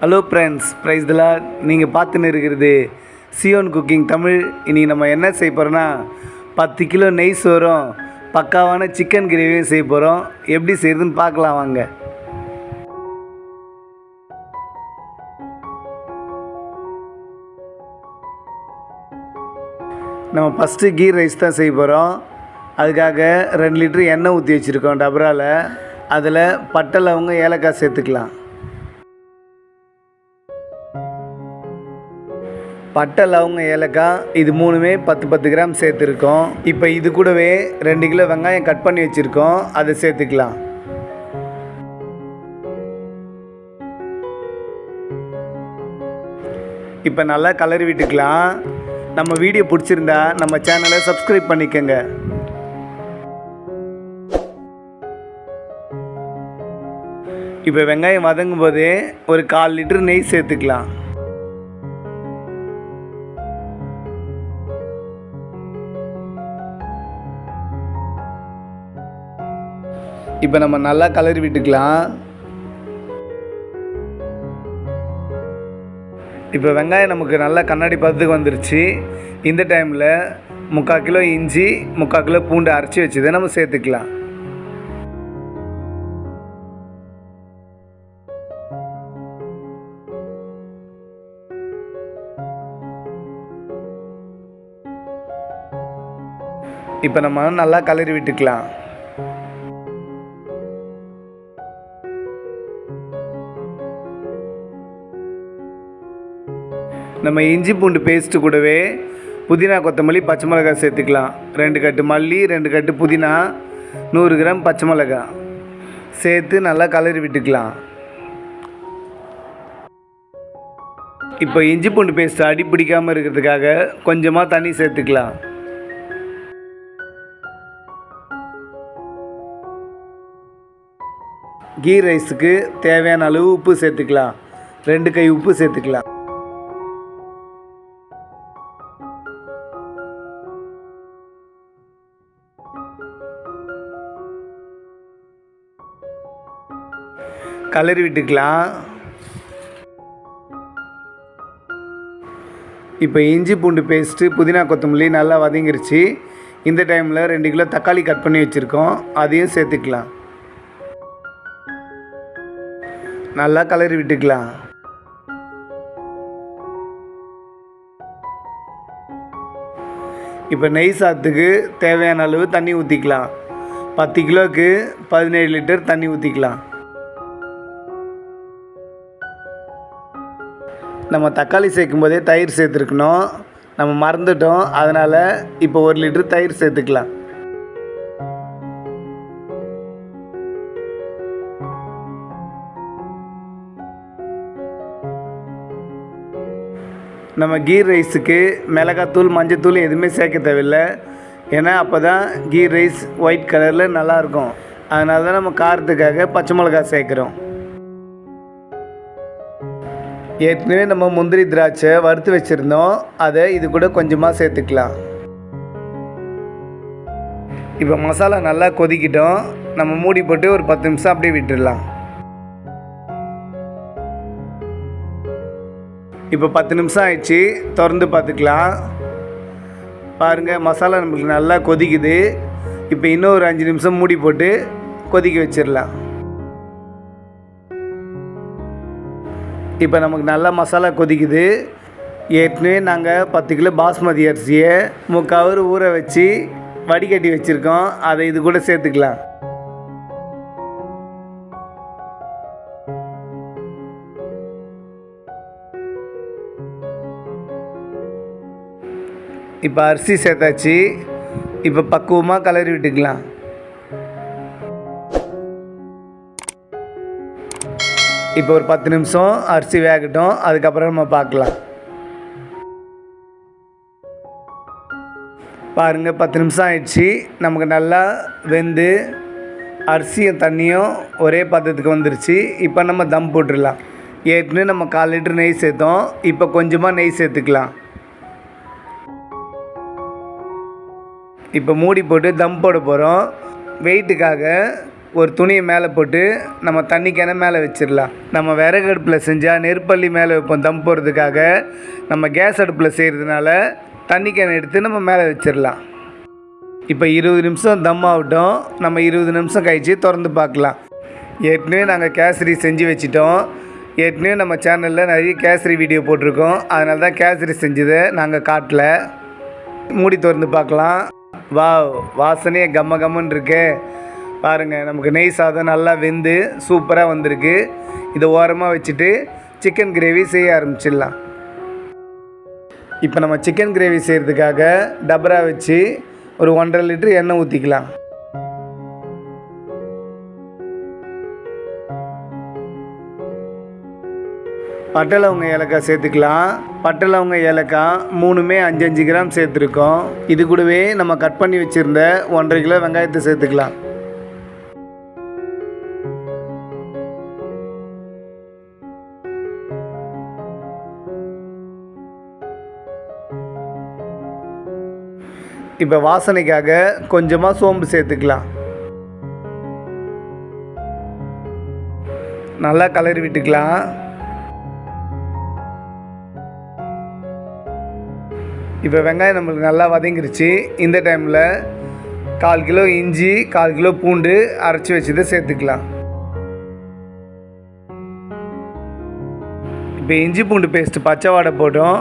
Hello friends, price தி Lord. நீங்கள் பார்த்துன்னு இருக்கிறது சியோன் குக்கிங் தமிழ். இன்றைக்கி நம்ம என்ன செய்ய போகிறோன்னா 10 கிலோ நெய் சோறும் பக்காவான சிக்கன் கிரேவியும் செய்ய போகிறோம். எப்படி செய்யுதுன்னு பார்க்கலாம் வாங்க. நம்ம ஃபஸ்ட்டு கீ ரைஸ் தான் செய்ய போகிறோம். அதுக்காக 2 லிட்டர் எண்ணெய் ஊற்றி வச்சுருக்கோம் டபராவில். அதில் பட்டை லவங்கம் ஏலக்காய் சேர்த்துக்கலாம். பட்டை லவங்கம் ஏலக்காய் இது மூணுமே 10 கிராம் சேர்த்துருக்கோம். இப்போ இது கூடவே 2 கிலோ வெங்காயம் கட் பண்ணி வச்சுருக்கோம், அதை சேர்த்துக்கலாம். இப்போ நல்லா கலரி விட்டுக்கலாம். நம்ம வீடியோ பிடிச்சிருந்தா நம்ம சேனலை சப்ஸ்கிரைப் பண்ணிக்கோங்க. இப்போ வெங்காயம் வதங்கும் போது ஒரு 1/4 லிட்டர் நெய் சேர்த்துக்கலாம். இப்போ நம்ம நல்லா கலரி விட்டுக்கலாம். இப்போ வெங்காயம் நமக்கு நல்லா கண்ணாடி பதத்துக்கு வந்துருச்சு. இந்த டைமில் 3/4 கிலோ இஞ்சி 3/4 கிலோ பூண்டு அரைச்சி வச்சதை நம்ம சேர்த்துக்கலாம். இப்போ நம்ம நல்லா கலரி விட்டுக்கலாம். நம்ம இஞ்சி பூண்டு பேஸ்ட்டு கூடவே புதினா கொத்தமல்லி பச்சை மிளகாய் சேர்த்துக்கலாம். 2 கட்டு மல்லி 2 கட்டு புதினா 100 கிராம் பச்சை மிளகாய் சேர்த்து நல்லா கலரி விட்டுக்கலாம். இப்போ இஞ்சி பூண்டு பேஸ்ட்டு அடி பிடிக்காமல் இருக்கிறதுக்காக கொஞ்சமாக தண்ணி சேர்த்துக்கலாம். கீ ரைஸுக்கு தேவையான அளவு உப்பு சேர்த்துக்கலாம். 2 கை உப்பு சேர்த்துக்கலாம். கலரி விட்டுக்கலாம். இப்போ இஞ்சி பூண்டு பேஸ்ட்டு புதினா கொத்தமல்லி நல்லா வதங்கிருச்சு. இந்த டைமில் 2 கிலோ தக்காளி கட் பண்ணி வச்சுருக்கோம், அதையும் சேர்த்துக்கலாம். நல்லா கலரி விட்டுக்கலாம். இப்போ நெய் சாத்துக்கு தேவையான அளவு தண்ணி ஊற்றிக்கலாம். 10 கிலோவுக்கு 17 லிட்டர் தண்ணி ஊற்றிக்கலாம். நம்ம தக்காளி சேர்க்கும் போதே தயிர் சேர்த்துருக்கணும், நம்ம மறந்துட்டோம். அதனால் இப்போ 1 லிட்டர் தயிர் சேர்த்துக்கலாம். நம்ம கீ ரைஸுக்கு மிளகாத்தூள் மஞ்சத்தூள் எதுவுமே சேர்க்க தேவையில்லை. ஏன்னா அப்போ தான் கீ ரைஸ் ஒயிட் கலரில் நல்லாயிருக்கும். அதனால தான் நம்ம காரத்துக்காக பச்சை மிளகாய் சேர்க்குறோம். ஏற்கனவே நம்ம முந்திரி திராட்சை வறுத்து வச்சுருந்தோம், அதை இது கூட கொஞ்சமாக சேர்த்துக்கலாம். இப்போ மசாலா நல்லா கொதிக்கிட்டோம். நம்ம மூடி போட்டு ஒரு 10 நிமிஷம் அப்படியே விட்டுடலாம். இப்போ 10 நிமிஷம் ஆயிடுச்சு, திறந்து பார்த்துக்கலாம். பாருங்கள், மசாலா நம்மளுக்கு நல்லா கொதிக்குது. இப்போ இன்னும் ஒரு 5 நிமிஷம் மூடி போட்டு கொதிக்க வச்சிடலாம். இப்போ நமக்கு நல்லா மசாலா கொதிக்குது. ஏற்கனவே நாங்கள் 10 கிலோ பாஸ்மதி அரிசியை 3/4 ஹவர் ஊற வச்சு வடிகட்டி வச்சுருக்கோம், அதை இது கூட சேர்த்துக்கலாம். இப்போ அரிசி சேர்த்தாச்சு. இப்போ பக்குவமாக கலரி விட்டுக்கலாம். இப்போ ஒரு 10 நிமிஷம் அரிசி வேகட்டும், அதுக்கப்புறம் நம்ம பார்க்கலாம். பாருங்கள், 10 நிமிஷம் ஆயிடுச்சு. நமக்கு நல்லா வெந்து அரிசியும் தண்ணியும் ஒரே பதத்துக்கு வந்துருச்சு. இப்போ நம்ம தம் போட்டுடலாம். ஏற்கனவே நம்ம 1/4 லிட்டர் நெய் சேர்த்தோம், இப்போ கொஞ்சமாக நெய் சேர்த்துக்கலாம். இப்போ மூடி போட்டு தம் போட போகிறோம். வெயிட்டுக்காக ஒரு துணியை மேலே போட்டு நம்ம தண்ணி கேனை மேலே வச்சிடலாம். நம்ம விறகு அடுப்பில் செஞ்சால் நெருப்பள்ளி மேலே வைப்போம் தம் போடுறதுக்காக. நம்ம கேஸ் அடுப்பில் செய்கிறதுனால தண்ணி கேனை எடுத்து நம்ம மேலே வச்சிடலாம். இப்போ 20 நிமிஷம் தம் ஆகட்டும். நம்ம 20 நிமிஷம் கழித்து திறந்து பார்க்கலாம். ஏற்கனவே நாங்கள் கேசரி செஞ்சு வச்சிட்டோம். ஏற்கனவே நம்ம சேனலில் நிறைய கேசரி வீடியோ போட்டிருக்கோம். அதனால தான் கேசரி செஞ்சதை நாங்கள் காட்டல. மூடி திறந்து பார்க்கலாம். வாசனையே கம்ம கம்மன்னு இருக்கு பாருங்கள். நமக்கு நெய் சாதம் நல்லா வெந்து சூப்பராக வந்திருக்கு. இதை ஓரமாக வச்சுட்டு சிக்கன் கிரேவி செய்ய ஆரம்பிச்சிடலாம். இப்போ நம்ம சிக்கன் கிரேவி செய்கிறதுக்காக டபரா வச்சு ஒரு 1.5 லிட்டர் எண்ணெய் ஊற்றிக்கலாம். பட்டை லவங்க ஏலக்காய் சேர்த்துக்கலாம். பட்டை லவங்க ஏலக்காய் 3மே 5 கிராம் சேர்த்துருக்கோம். இது கூடவே நம்ம கட் பண்ணி வச்சுருந்த 1.5 கிலோ வெங்காயத்தை சேர்த்துக்கலாம். இப்போ வாசனைக்காக கொஞ்சமாக சோம்பு சேர்த்துக்கலாம். நல்லா கலரி விட்டுக்கலாம். இப்போ வெங்காயம் நம்மளுக்கு நல்லா வதங்கிருச்சு. இந்த டைமில் 1/4 கிலோ இஞ்சி 1/4 கிலோ பூண்டு அரைச்சி வச்சதை சேர்த்துக்கலாம். இப்போ இஞ்சி பூண்டு பேஸ்ட்டு பச்சை வாடை போட்டோம்.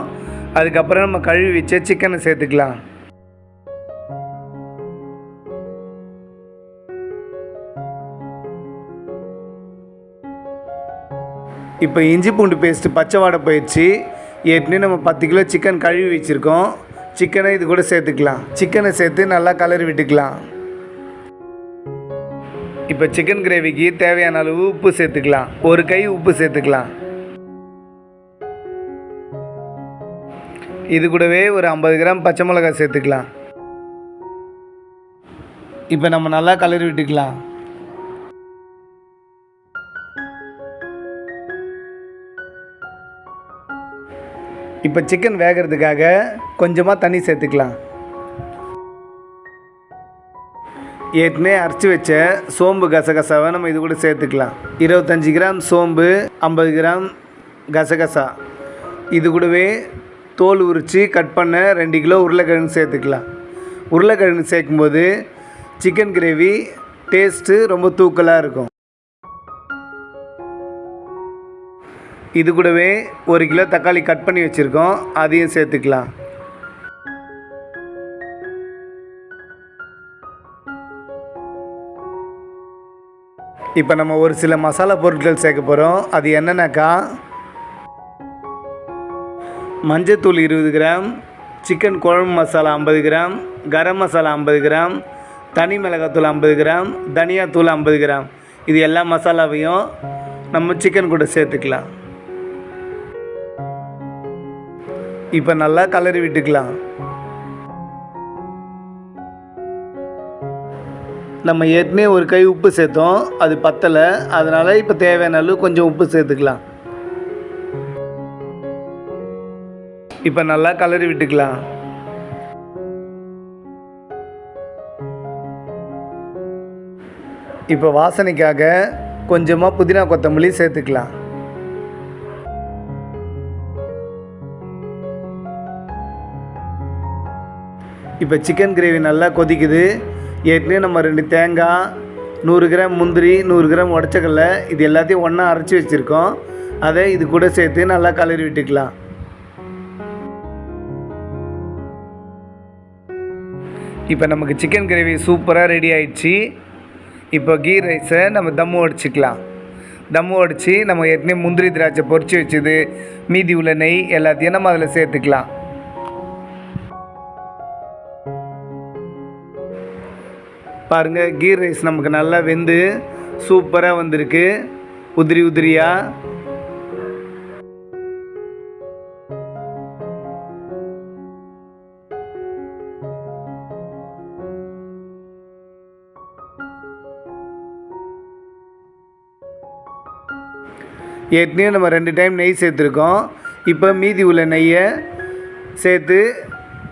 அதுக்கப்புறம் நம்ம கழுவி வச்ச சிக்கனை சேர்த்துக்கலாம். இப்போ இஞ்சி பூண்டு பேஸ்ட்டு பச்சை வாடை போயிடுச்சு. ஏற்கனவே நம்ம 10 கிலோ சிக்கன் கழுவி வச்சுருக்கோம். சிக்கனை இது கூட சேர்த்துக்கலாம். சிக்கனை சேர்த்து நல்லா கலரி விட்டுக்கலாம். இப்போ சிக்கன் கிரேவிக்கு தேவையான அளவு உப்பு சேர்த்துக்கலாம். ஒரு கை உப்பு சேர்த்துக்கலாம். இது கூடவே ஒரு 50 கிராம் பச்சை மிளகாய் சேர்த்துக்கலாம். இப்போ நம்ம நல்லா கலரி விட்டுக்கலாம். இப்போ சிக்கன் வேகிறதுக்காக கொஞ்சமாக தண்ணி சேர்த்துக்கலாம். ஏற்கனவே அரைச்சி வச்ச சோம்பு கசகசாவை நம்ம இது கூட சேர்த்துக்கலாம். 25 கிராம் சோம்பு 50 கிராம் கசகசா. இது கூடவே தோல் உரித்து கட் பண்ண 2 கிலோ உருளைக்கிழங்கு சேர்த்துக்கலாம். உருளைக்கிழங்கு சேர்க்கும்போது சிக்கன் கிரேவி டேஸ்ட்டு ரொம்ப தூக்கலாக இருக்கும். இது கூடவே 1 கிலோ தக்காளி கட் பண்ணி வச்சுருக்கோம். அதையும் சேர்த்துக்கலாம். இப்போ நம்ம ஒரு சில மசாலா பொருட்கள் சேர்க்க போகிறோம். அது என்னென்னாக்கா மஞ்சத்தூள் 20 கிராம், சிக்கன் குழம்பு மசாலா 50 கிராம், கரம் மசாலா 50 கிராம், தனி மிளகாத்தூள் 50 கிராம், தனியாத்தூள் 50 கிராம். இது எல்லா மசாலாவையும் நம்ம சிக்கன் கூட சேர்த்துக்கலாம். இப்போ நல்லா கலரி விட்டுக்கலாம். நம்ம ஏற்கனவே ஒரு கை உப்பு சேர்த்தோம். அது பத்தலை. அதனால் இப்போ தேவையான அளவு கொஞ்சம் உப்பு சேர்த்துக்கலாம். இப்போ நல்லா கலரி விட்டுக்கலாம். இப்போ வாசனைக்காக கொஞ்சமாக புதினா கொத்தமல்லி சேர்த்துக்கலாம். இப்போ சிக்கன் கிரேவி நல்லா கொதிக்குது. ஏற்கனவே நம்ம 2 தேங்காய், 100 கிராம் முந்திரி, 100 கிராம் உடச்சக்கடலை இது எல்லாத்தையும் ஒன்றா அரைச்சி வச்சுருக்கோம். அதை இது கூட சேர்த்து நல்லா கலரி விட்டுக்கலாம். இப்போ நமக்கு சிக்கன் கிரேவி சூப்பராக ரெடி ஆயிடுச்சு. இப்போ கீ ரைஸை நம்ம தம்மு அடிச்சிக்கலாம். தம்மு அடித்து நம்ம ஏற்கனவே முந்திரி திராட்சை பொரிச்சு வச்சது மீதி உள்ள நெய் எல்லாத்தையும் நம்ம அதில் சேர்த்துக்கலாம். பாருங்கள், கீ ரைஸ் நமக்கு நல்லா வெந்து சூப்பராக வந்திருக்கு. உதிரி உதிரியாக. ஏற்கனவே நம்ம 2 டைம் நெய் சேர்த்துருக்கோம். இப்போ மீதி உள்ள நெய்யை சேர்த்து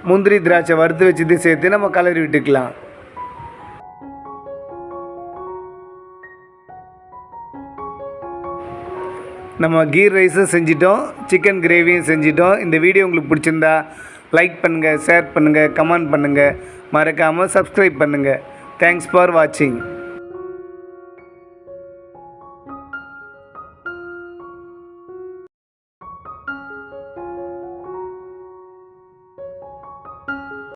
முந்திரி திராட்சை வறுத்து வச்சது சேர்த்து நம்ம கலரி விட்டுக்கலாம். நம்ம கீ ரைஸும் செஞ்சிட்டோம், சிக்கன் கிரேவியும் செஞ்சிட்டோம். இந்த வீடியோ உங்களுக்கு பிடிச்சிருந்தா லைக் பண்ணுங்கள், ஷேர் பண்ணுங்கள், கமெண்ட் பண்ணுங்கள், மறக்காமல் சப்ஸ்கிரைப் பண்ணுங்கள். தேங்க்ஸ் ஃபார் வாட்சிங்.